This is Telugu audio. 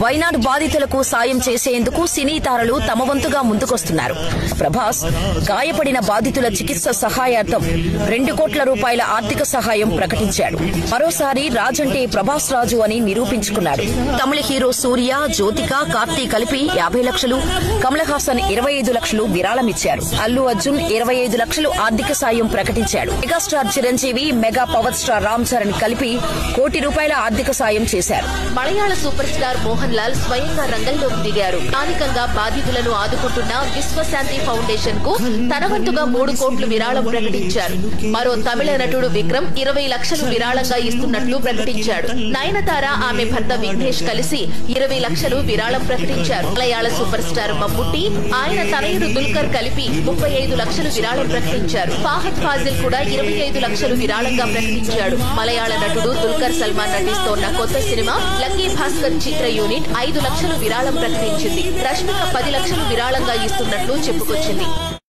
వైనాడు బాధితులకు సాయం చేసేందుకు సినీ తారలు తమ వంతుగా ముందుకొస్తున్నారు. ప్రభాస్ గాయపడిన బాధితుల చికిత్స సహాయార్థం 2 కోట్ల రూపాయల ఆర్థిక సహాయం ప్రకటించాడు. మరోసారి రాజంటే ప్రభాస్ రాజు అని నిరూపించుకున్నాడు. తమిళ హీరో సూర్య, జ్యోతిక, కార్తీ కలిపి 50 లక్షలు, కమల్ హాసన్ 25 లక్షలు విరాళమిచ్చారు. అల్లు అర్జున్ 25 లక్షలు ఆర్థిక సాయం ప్రకటించాడు. Megastar Chiranjeevi, mega power star Ram Charan కలిపి ₹1 కోటి ఆర్థిక సాయం చేశారు. మలయాళ సూపర్ స్టార్ మోహన్ లాల్ స్వయంగా రంగంలోకి దిగారు. స్థానికంగా బాధితులను ఆదుకుంటున్న విశ్వశాంతి ఫౌండేషన్ కు తన వంతుగా 3 కోట్లు విరాళం ప్రకటించారు. మరో తమిళ నటుడు విక్రమ్ 20 లక్షలు విరాళంగా ఇస్తున్నట్లు ప్రకటించాడు. నయనతార, ఆమె భర్త విఘ్నేష్ కలిసి 20 లక్షలు విరాళం ప్రకటించారు. మలయాళ సూపర్ స్టార్ మమ్ముట్టి, ఆయన తనయుడు దుల్కర్ కలిపి 35 లక్షలు విరాళం ప్రకటించారు. ఫాహద్ ఫాజిల్ కూడా 25 లక్షలు విరాళంగా ప్రకటించాడు. మలయాళ నటుడు దుల్కర్ సల్మాన్ నటిస్తోన్న కొత్త సినిమా లక్కీ భాస్కర్ చిత్ర యూనిట్ 5 లక్షలు విరాళం ప్రకటించింది. రష్మిక 10 లక్షలు విరాళంగా ఇస్తున్నట్లు చెప్పుకొచ్చింది.